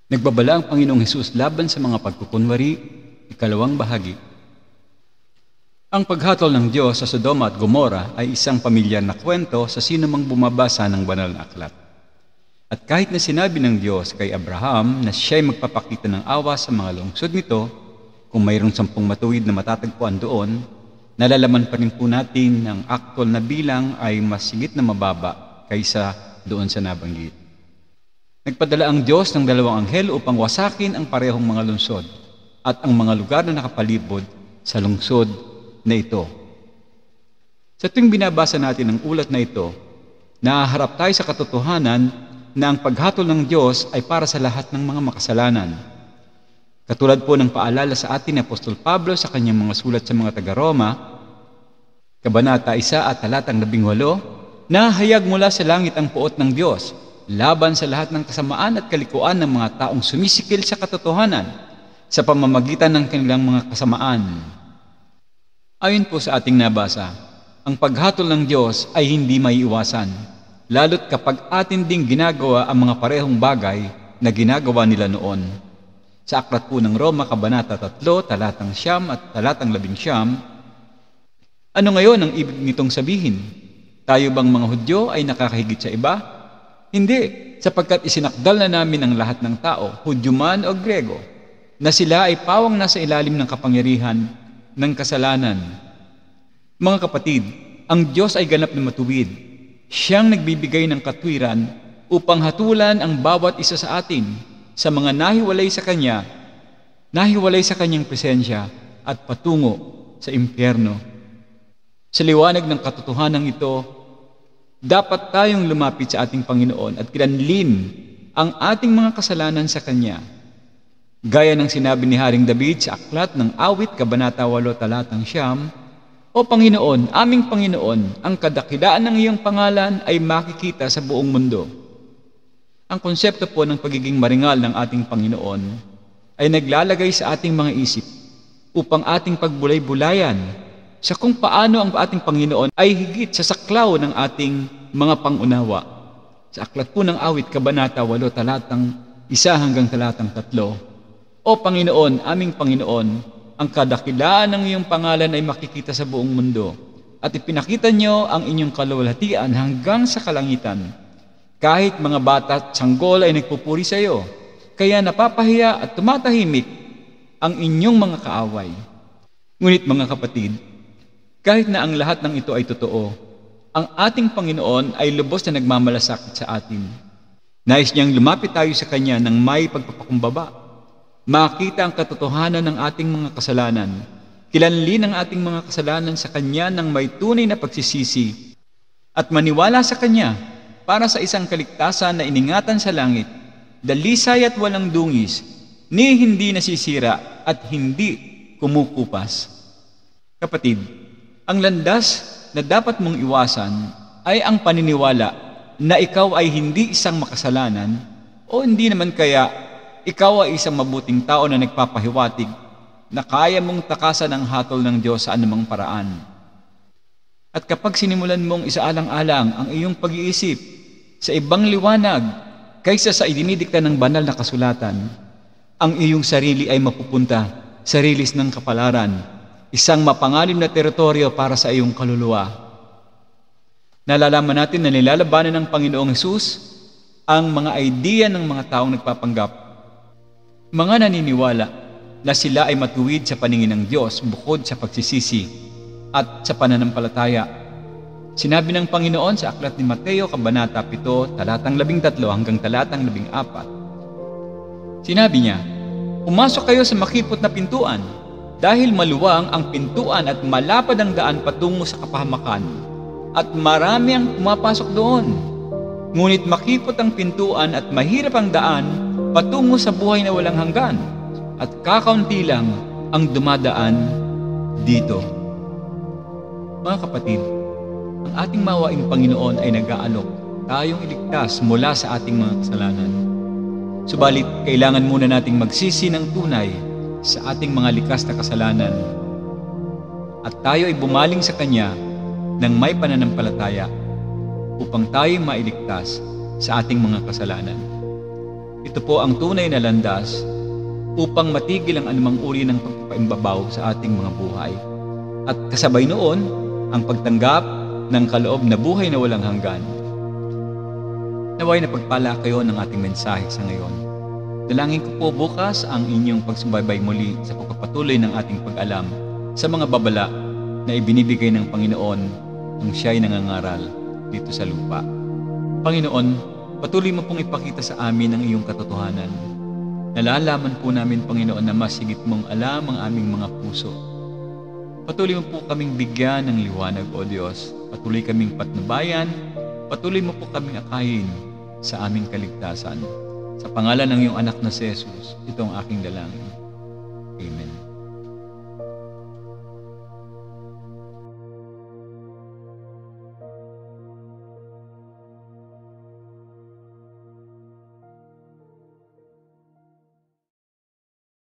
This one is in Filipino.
Nagbabala ang Panginoong Hesus laban sa mga pagkukunwari, ikalawang bahagi. Ang paghatol ng Diyos sa Sodoma at Gomora ay isang pamilyar na kwento sa sinumang bumabasa ng banal na aklat. At kahit na sinabi ng Diyos kay Abraham na siya'y magpapakita ng awa sa mga lungsod nito, kung mayroong 10 matuwid na matatagpuan doon, nalalaman pa rin po natin na ang aktwal na bilang ay mas higit na mababa kaysa doon sa nabanggit. Nagpadala ang Diyos ng 2 anghel upang wasakin ang parehong mga lungsod at ang mga lugar na nakapalibot sa lungsod na ito. Sa tuwing binabasa natin ang ulat na ito, nahaharap tayo sa katotohanan na ang paghatol ng Diyos ay para sa lahat ng mga makasalanan. Katulad po ng paalala sa atin ni Apostol Pablo sa kanyang mga sulat sa mga taga-Roma, Kabanata 1 at talatang 18, nahayag mula sa langit ang puot ng Diyos, laban sa lahat ng kasamaan at kalikuan ng mga taong sumisikil sa katotohanan sa pamamagitan ng kanilang mga kasamaan. Ayon po sa ating nabasa, ang paghatol ng Diyos ay hindi maiiwasan, lalo't kapag atin ding ginagawa ang mga parehong bagay na ginagawa nila noon. Sa aklat po ng Roma, Kabanata 3, talatang 9 at talatang 11, ano ngayon ang ibig nitong sabihin? Tayo bang mga Hudyo ay nakakahigit sa iba? Hindi, sapagkat isinakdal na namin ang lahat ng tao, Hudyo man o Grego, na sila ay pawang nasa ilalim ng kapangyarihan ng kasalanan. Mga kapatid, ang Diyos ay ganap na matuwid. Siyang nagbibigay ng katwiran upang hatulan ang bawat isa sa atin sa mga nahiwalay sa Kanya, nahiwalay sa Kanyang presensya at patungo sa impyerno. Sa liwanag ng katotohanan ito, dapat tayong lumapit sa ating Panginoon at kilanlin ang ating mga kasalanan sa Kanya. Gaya ng sinabi ni Haring David sa aklat ng Awit, Kabanata 8, talatang 9, O Panginoon, aming Panginoon, ang kadakilaan ng iyong pangalan ay makikita sa buong mundo. Ang konsepto po ng pagiging maringal ng ating Panginoon ay naglalagay sa ating mga isip upang ating pagbulay-bulayan sa kung paano ang ating Panginoon ay higit sa saklaw ng ating mga pangunawa. Sa aklat po ng Awit, Kabanata 8, talatang 1 hanggang talatang 3, O Panginoon, aming Panginoon, ang kadakilaan ng iyong pangalan ay makikita sa buong mundo, at ipinakita niyo ang inyong kaluwalhatian hanggang sa kalangitan. Kahit mga bata at sanggol ay nagpupuri sa iyo, kaya napapahiya at tumatahimik ang inyong mga kaaway. Ngunit mga kapatid, kahit na ang lahat ng ito ay totoo, ang ating Panginoon ay lubos na nagmamalasakit sa atin. Nais niyang lumapit tayo sa Kanya ng may pagpapakumbaba, makita ang katotohanan ng ating mga kasalanan, kilanlin ang ating mga kasalanan sa Kanya ng may tunay na pagsisisi, at maniwala sa Kanya para sa isang kaligtasan na iningatan sa langit, dalisay at walang dungis, ni hindi nasisira at hindi kumukupas. Kapatid, ang landas na dapat mong iwasan ay ang paniniwala na ikaw ay hindi isang makasalanan o hindi naman kaya ikaw ay isang mabuting tao na nagpapahiwatig na kaya mong takasan ang hatol ng Diyos sa anumang paraan. At kapag sinimulan mong isaalang-alang ang iyong pag-iisip sa ibang liwanag kaysa sa idinidikta ng banal na kasulatan, ang iyong sarili ay mapupunta sa rilis ng kapalaran, isang mapanganib na teritoryo para sa iyong kaluluwa. Nalalaman natin na nilalabanan ng Panginoong Hesus ang mga idea ng mga taong nagpapanggap. Mga naniniwala na sila ay matuwid sa paningin ng Diyos bukod sa pagsisisi at sa pananampalataya. Sinabi ng Panginoon sa aklat ni Mateo, Kabanata 7, talatang 13 hanggang talatang 14. Sinabi niya, Pumasok kayo sa makipot na pintuan, dahil maluwang ang pintuan at malapad ang daan patungo sa kapahamakan, at marami ang pumapasok doon. Ngunit makipot ang pintuan at mahirap ang daan patungo sa buhay na walang hanggan, at kakaunti lang ang dumadaan dito. Mga kapatid, ang ating mawaing Panginoon ay nag-aalok tayong iligtas mula sa ating mga kasalanan. Subalit, kailangan muna nating magsisi ng tunay sa ating mga likas na kasalanan, at tayo ay bumaling sa Kanya ng may pananampalataya upang tayo mailigtas sa ating mga kasalanan. Ito po ang tunay na landas upang matigil ang anumang uri ng pagpapaimbabaw sa ating mga buhay. At kasabay noon, ang pagtanggap ng kaloob na buhay na walang hanggan. Naway na pagpala kayo ng ating mensahe sa ngayon. Dalangin ko po bukas ang inyong pagsubaybay muli sa pagpapatuloy ng ating pag-alam sa mga babala na ibinibigay ng Panginoon nung siya'y nangangaral dito sa lupa. Panginoon, patuloy mo pong ipakita sa amin ang iyong katotohanan. Nalalaman po namin, Panginoon, na mas higit mong alam ang aming mga puso. Patuloy mo po kaming bigyan ng liwanag, O Diyos. Patuloy kaming patnubayan. Patuloy mo po kaming akayin sa aming kaligtasan. Sa pangalan ng iyong anak na si Jesus, ito ang aking dalangin. Amen.